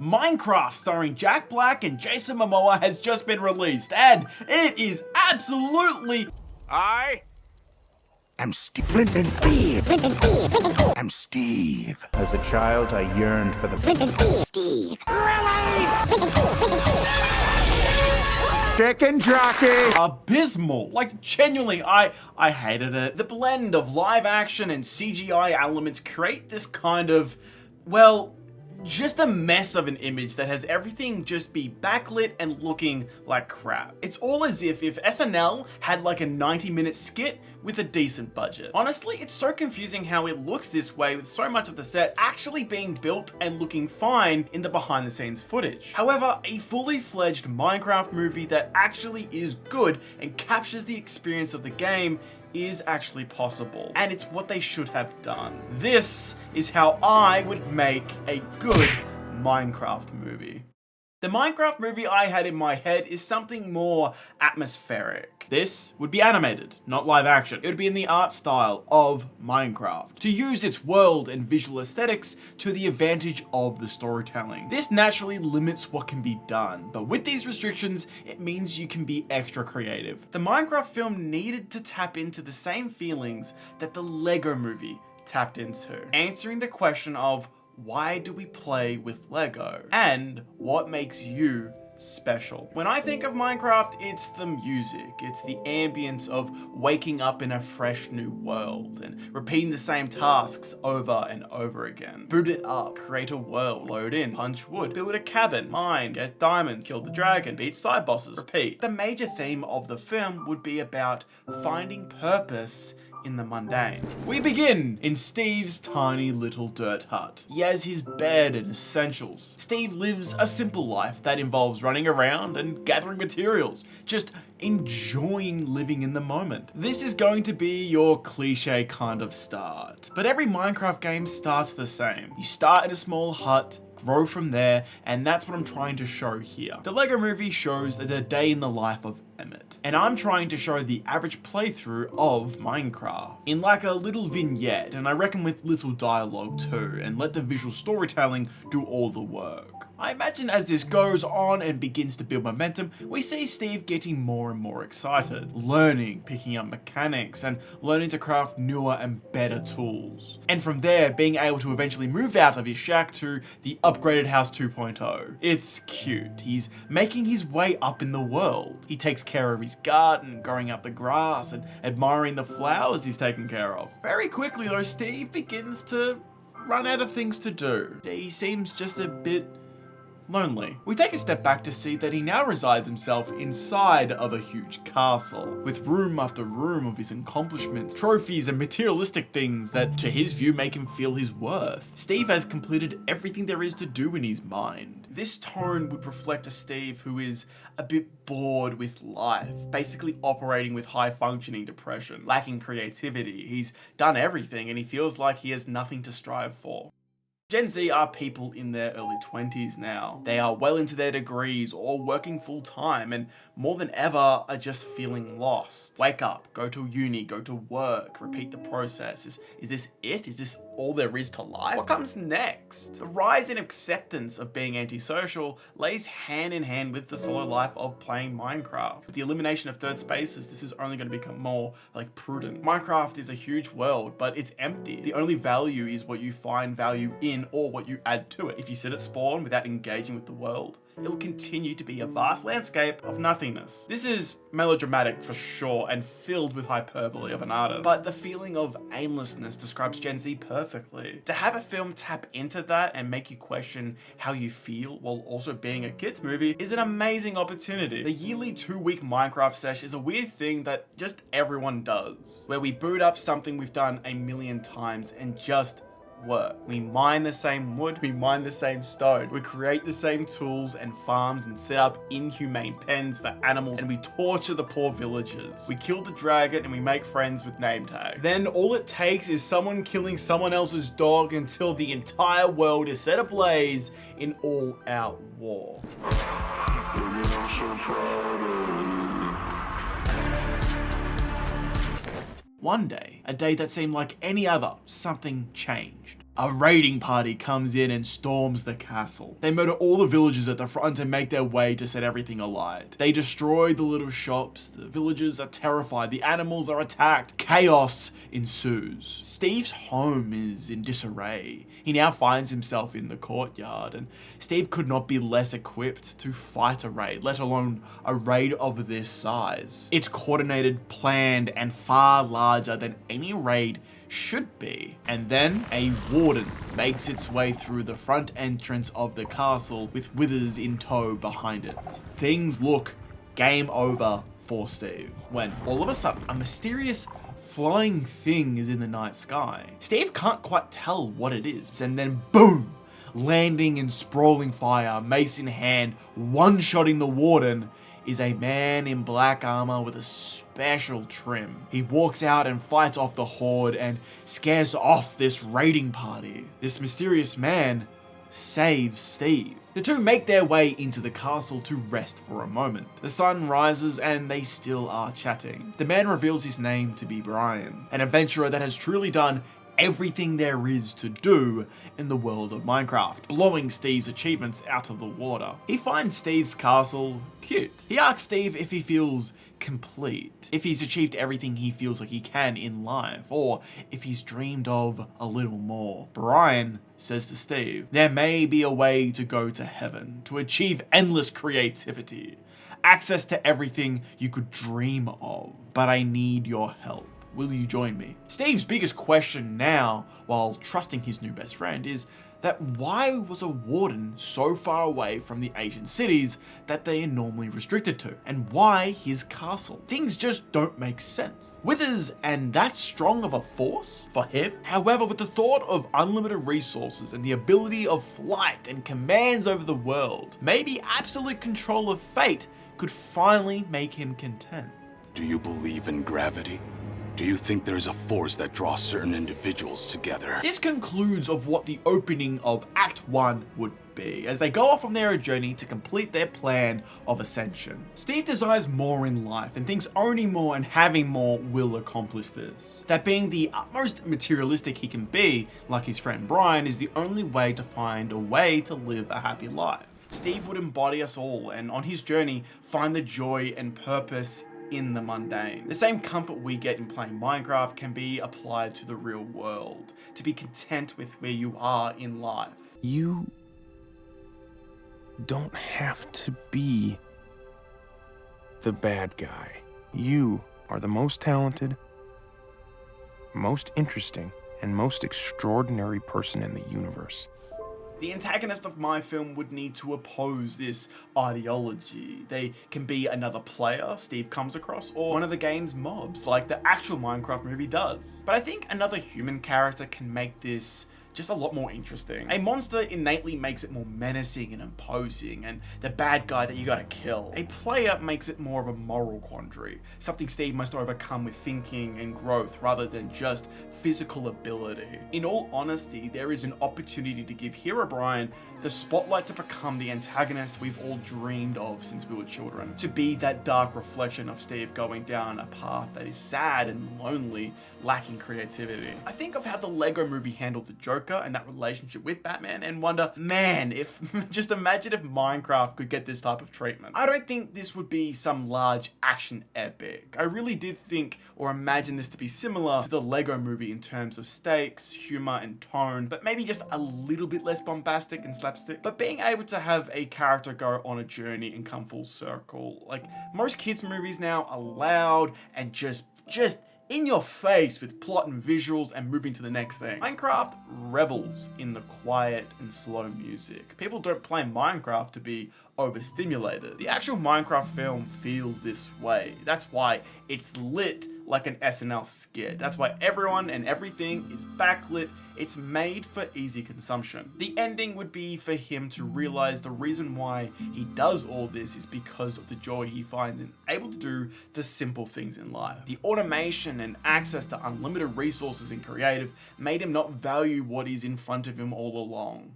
Minecraft starring Jack Black and Jason Momoa has just been released, and it is absolutely... I'm Steve. Flint and Steve. Flint and Steve. Flint and Steve. I'm Steve. As a child, I yearned for the Flint and Steve. Steve. Release! Flint and Steve. Flint and Steve. Chicken jockey. Abysmal. Like, genuinely, I hated it. The blend of live action and CGI elements create this kind of, well, just a mess of an image that has everything just be backlit and looking like crap. It's all as if SNL had like a 90-minute skit with a decent budget. Honestly, it's so confusing how it looks this way with so much of the sets actually being built and looking fine in the behind the scenes footage. However, a fully fledged Minecraft movie that actually is good and captures the experience of the game is actually possible, and it's what they should have done. This is how I would make a good Minecraft movie. The Minecraft movie I had in my head is something more atmospheric. This would be animated, not live action. It would be in the art style of Minecraft, to use its world and visual aesthetics to the advantage of the storytelling. This naturally limits what can be done, but with these restrictions, it means you can be extra creative. The Minecraft film needed to tap into the same feelings that the Lego movie tapped into, answering the question of, why do we play with Lego? And what makes you special? When I think of Minecraft, it's the music. It's the ambience of waking up in a fresh new world and repeating the same tasks over and over again. Boot it up, create a world, load in, punch wood, build a cabin, mine, get diamonds, kill the dragon, beat side bosses, repeat. The major theme of the film would be about finding purpose in the mundane. We begin in Steve's tiny little dirt hut. He has his bed and essentials. Steve lives a simple life that involves running around and gathering materials, just enjoying living in the moment. This is going to be your cliche kind of start, but every Minecraft game starts the same. You start in a small hut, grow from there, and that's what I'm trying to show here. The Lego movie shows the day in the life of Emmett, and I'm trying to show the average playthrough of Minecraft in like a little vignette, and I reckon with little dialogue too, and let the visual storytelling do all the work. I imagine as this goes on and begins to build momentum, we see Steve getting more and more excited, learning, picking up mechanics, and learning to craft newer and better tools. And from there, being able to eventually move out of his shack to the upgraded house 2.0. It's cute. He's making his way up in the world. He takes care of his garden, growing up the grass, and admiring the flowers he's taken care of. Very quickly though, Steve begins to run out of things to do. He seems just a bit lonely. We take a step back to see that he now resides himself inside of a huge castle, with room after room of his accomplishments, trophies, and materialistic things that, to his view, make him feel his worth. Steve has completed everything there is to do in his mind. This tone would reflect a Steve who is a bit bored with life, basically operating with high-functioning depression, lacking creativity. He's done everything and he feels like he has nothing to strive for. Gen Z are people in their early 20s now. They are well into their degrees or working full time, and more than ever are just feeling lost. Wake up, go to uni, go to work, repeat the process. Is this it? Is this all there is to life? What comes next? The rise in acceptance of being antisocial lays hand in hand with the solo life of playing Minecraft. With the elimination of third spaces, this is only going to become more like prudent. Minecraft is a huge world, but it's empty. The only value is what you find value in or what you add to it. If you sit at spawn without engaging with the world, it'll continue to be a vast landscape of nothingness. This is melodramatic for sure and filled with hyperbole of an artist, but the feeling of aimlessness describes Gen Z perfectly. To have a film tap into that and make you question how you feel while also being a kids movie is an amazing opportunity. The yearly 2-week Minecraft sesh is a weird thing that just everyone does, where we boot up something we've done a million times and just work. We mine the same wood, we mine the same stone, we create the same tools and farms and set up inhumane pens for animals, and we torture the poor villagers. We kill the dragon and we make friends with name tags. Then all it takes is someone killing someone else's dog until the entire world is set ablaze in all-out war. One day, a day that seemed like any other, something changed. A raiding party comes in and storms the castle. They murder all the villagers at the front and make their way to set everything alight. They destroy the little shops, the villagers are terrified, the animals are attacked, chaos ensues. Steve's home is in disarray. He now finds himself in the courtyard, and Steve could not be less equipped to fight a raid, let alone a raid of this size. It's coordinated, planned, and far larger than any raid should be. And then a warden makes its way through the front entrance of the castle with Withers in tow behind it. Things look game over for Steve when all of a sudden a mysterious flying thing is in the night sky. Steve can't quite tell what it is, and then boom, landing in sprawling fire, mace in hand, one-shotting the warden, is a man in black armor with a special trim. He walks out and fights off the horde and scares off this raiding party. This mysterious man saves Steve. The two make their way into the castle to rest for a moment. The sun rises and they still are chatting. The man reveals his name to be Brian, an adventurer that has truly done everything there is to do in the world of Minecraft, blowing Steve's achievements out of the water. He finds Steve's castle cute. He asks Steve if he feels complete, if he's achieved everything he feels like he can in life, or if he's dreamed of a little more. Brian says to Steve, there may be a way to go to heaven, to achieve endless creativity, access to everything you could dream of, but I need your help. Will you join me? Steve's biggest question now, while trusting his new best friend, is that why was a warden so far away from the ancient cities that they are normally restricted to? And why his castle? Things just don't make sense. Withers and that strong of a force for him? However, with the thought of unlimited resources and the ability of flight and commands over the world, maybe absolute control of fate could finally make him content. Do you believe in gravity? Do you think there's a force that draws certain individuals together? This concludes of what the opening of Act 1 would be, as they go off on their journey to complete their plan of ascension. Steve desires more in life and thinks owning more and having more will accomplish this. That being the utmost materialistic he can be, like his friend Brian, is the only way to find a way to live a happy life. Steve would embody us all and on his journey find the joy and purpose in the mundane. The same comfort we get in playing Minecraft can be applied to the real world, to be content with where you are in life. You don't have to be the bad guy. You are the most talented, most interesting, and most extraordinary person in the universe. The antagonist of my film would need to oppose this ideology. They can be another player Steve comes across, or one of the game's mobs, like the actual Minecraft movie does. But I think another human character can make this just a lot more interesting. A monster innately makes it more menacing and imposing, and the bad guy that you gotta kill. A player makes it more of a moral quandary, something Steve must overcome with thinking and growth rather than just physical ability. In all honesty, there is an opportunity to give Herobrine the spotlight to become the antagonist we've all dreamed of since we were children, to be that dark reflection of Steve going down a path that is sad and lonely, lacking creativity. I think of how the Lego movie handled the Joker and that relationship with Batman and wonder, man, if just imagine if Minecraft could get this type of treatment. I don't think this would be some large action epic. I really did think or imagine this to be similar to the Lego movie in terms of stakes, humor, and tone, but maybe just a little bit less bombastic and slapstick. But being able to have a character go on a journey and come full circle, like most kids' movies now are loud and just in your face with plot and visuals and moving to the next thing. Minecraft revels in the quiet and slow music. People don't play Minecraft to be overstimulated. The actual Minecraft film feels this way. That's why it's lit like an SNL skit. That's why everyone and everything is backlit. It's made for easy consumption. The ending would be for him to realize the reason why he does all this is because of the joy he finds in able to do the simple things in life. The automation and access to unlimited resources and creative made him not value what is in front of him all along.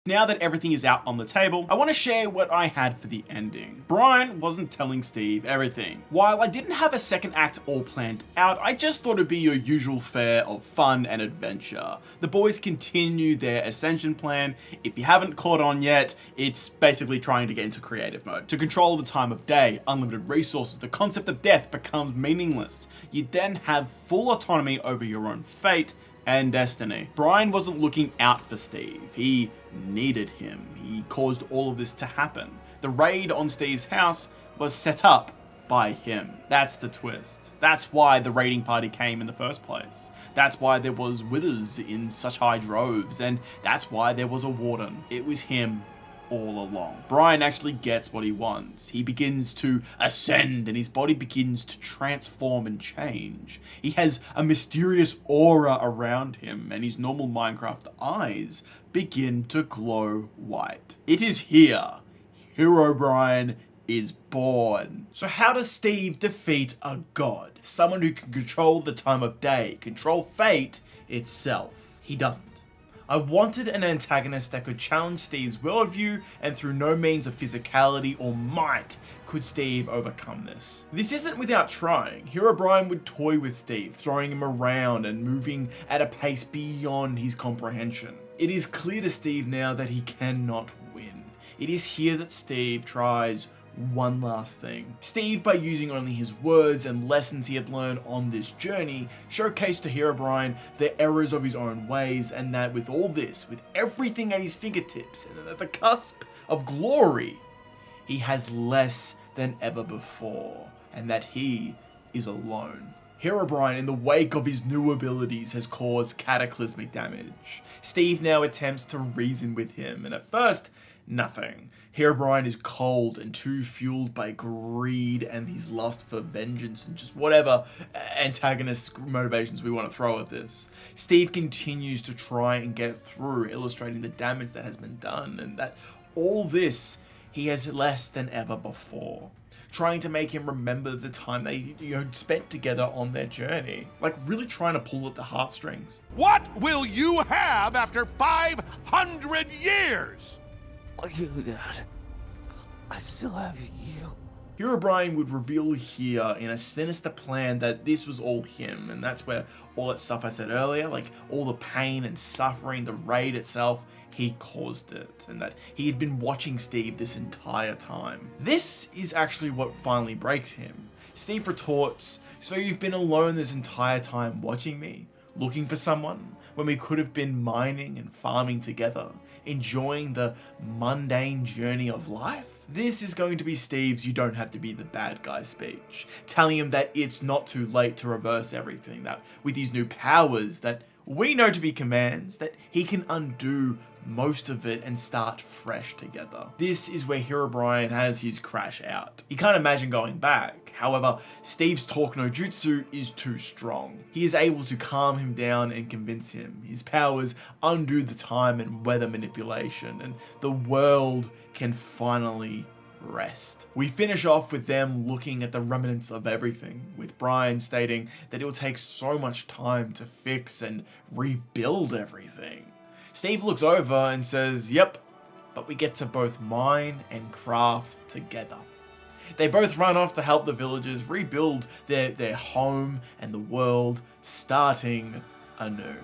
Now that everything is out on the table, I want to share what I had for the ending. Brian wasn't telling Steve everything. While I didn't have a second act all planned out, I just thought it'd be your usual fare of fun and adventure. The boys continue their ascension plan. If you haven't caught on yet, it's basically trying to get into creative mode. To control the time of day, unlimited resources, the concept of death becomes meaningless. You then have full autonomy over your own fate and destiny. Brian wasn't looking out for Steve. He needed him. He caused all of this to happen. The raid on Steve's house was set up by him. That's the twist. That's why the raiding party came in the first place. That's why there was withers in such high droves, and that's why there was a warden. It was him all along. Brian actually gets what he wants. He begins to ascend and his body begins to transform and change. He has a mysterious aura around him and his normal Minecraft eyes begin to glow white. It is here. Hero Brian is born. So how does Steve defeat a god? Someone who can control the time of day, control fate itself. He doesn't. I wanted an antagonist that could challenge Steve's worldview, and through no means of physicality or might could Steve overcome this. This isn't without trying. Hero Brian would toy with Steve, throwing him around and moving at a pace beyond his comprehension. It is clear to Steve now that he cannot win. It is here that Steve tries one last thing. Steve, by using only his words and lessons he had learned on this journey, showcased to Hero Brian the errors of his own ways, and that with all this, with everything at his fingertips and at the cusp of glory, he has less than ever before, and that he is alone. Hero Brian, in the wake of his new abilities, has caused cataclysmic damage. Steve now attempts to reason with him, and at first, nothing. Hero Brian is cold and too fueled by greed and his lust for vengeance and just whatever antagonist motivations we want to throw at this. Steve continues to try and get through, illustrating the damage that has been done, and that all this he has less than ever before. Trying to make him remember the time they spent together on their journey. Like really trying to pull at the heartstrings. What will you have after 500 years? You, Dad. I still have you. Hero Brian would reveal here in a sinister plan that this was all him, and that's where all that stuff I said earlier, like all the pain and suffering, the raid itself, he caused it, and that he had been watching Steve this entire time. This is actually what finally breaks him. Steve retorts, "So you've been alone this entire time watching me, looking for someone, when we could have been mining and farming together, enjoying the mundane journey of life?" This is going to be Steve's "you don't have to be the bad guy" speech, telling him that it's not too late to reverse everything, that with his new powers that we know to be commands, that he can undo most of it and start fresh together. This is where Hero Brian has his crash out. He can't imagine going back. However, Steve's talk no jutsu is too strong. He is able to calm him down and convince him. His powers undo the time and weather manipulation, and the world can finally rest. We finish off with them looking at the remnants of everything, with Brian stating that it will take so much time to fix and rebuild everything. Steve looks over and says, "Yep, but we get to both mine and craft together." They both run off to help the villagers rebuild their home and the world, starting anew.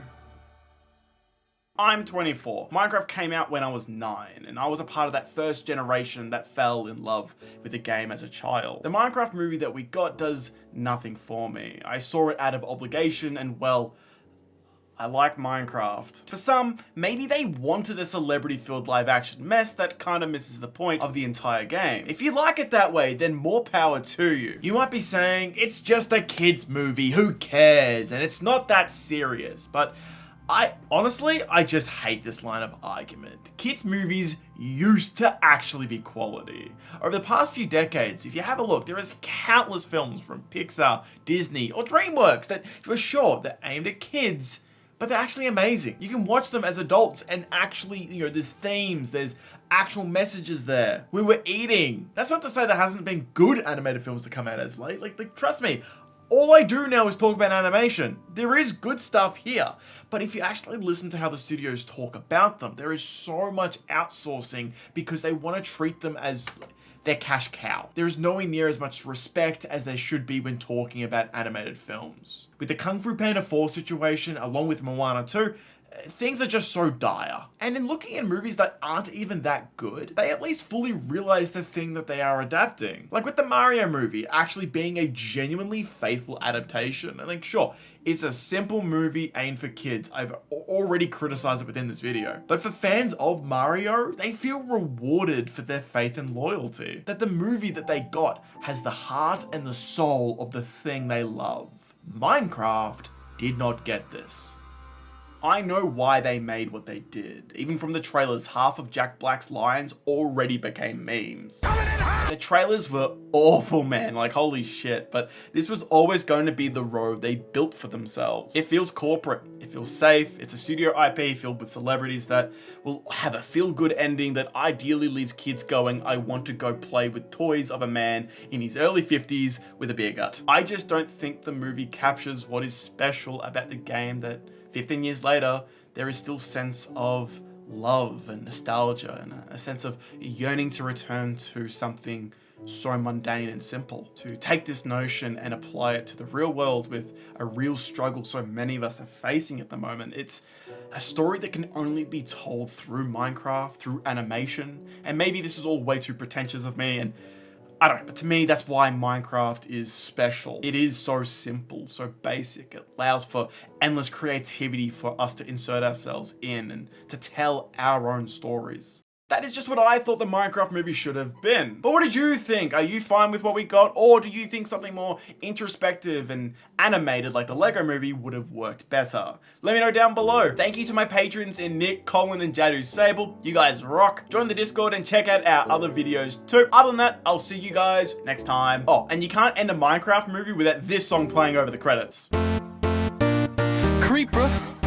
I'm 24. Minecraft came out when I was 9, and I was a part of that first generation that fell in love with the game as a child. The Minecraft movie that we got does nothing for me. I saw it out of obligation, and well, I like Minecraft. For some, maybe they wanted a celebrity-filled live-action mess that kind of misses the point of the entire game. If you like it that way, then more power to you. You might be saying, it's just a kid's movie, who cares? And it's not that serious, but honestly, I just hate this line of argument. Kids' movies used to actually be quality. Over the past few decades, if you have a look, there is countless films from Pixar, Disney, or DreamWorks that were short, that aimed at kids, but they're actually amazing. You can watch them as adults and actually, there's themes, there's actual messages there. We were eating. That's not to say there hasn't been good animated films to come out as late. Like trust me, All I do now is talk about animation. There is good stuff here, but if you actually listen to how the studios talk about them, there is so much outsourcing because they want to treat them as their cash cow. There is nowhere near as much respect as there should be when talking about animated films. With the Kung Fu Panda 4 situation, along with Moana 2, things are just so dire. And in looking at movies that aren't even that good, they at least fully realize the thing that they are adapting. Like with the Mario movie actually being a genuinely faithful adaptation. And like, sure, it's a simple movie aimed for kids. I've already criticized it within this video. But for fans of Mario, they feel rewarded for their faith and loyalty. That the movie that they got has the heart and the soul of the thing they love. Minecraft did not get this. I know why they made what they did. Even from the trailers, half of Jack Black's lines already became memes. The trailers were awful, man, like holy shit, but this was always going to be the road they built for themselves. It feels corporate, it feels safe, it's a studio IP filled with celebrities that will have a feel-good ending that ideally leaves kids going, I want to go play with toys of a man in his early 50s with a beer gut. I just don't think the movie captures what is special about the game that 15 years later, there is still a sense of love and nostalgia and a sense of yearning to return to something so mundane and simple. To take this notion and apply it to the real world with a real struggle so many of us are facing at the moment. It's a story that can only be told through Minecraft, through animation. And maybe this is all way too pretentious of me, and I don't know, but to me, that's why Minecraft is special. It is so simple, so basic. It allows for endless creativity for us to insert ourselves in and to tell our own stories. That is just what I thought the Minecraft movie should have been. But what did you think? Are you fine with what we got? Or do you think something more introspective and animated like the Lego movie would have worked better? Let me know down below. Thank you to my patrons in Nick, Colin, and Jadu Sable. You guys rock. Join the Discord and check out our other videos too. Other than that, I'll see you guys next time. Oh, and you can't end a Minecraft movie without this song playing over the credits. Creeper.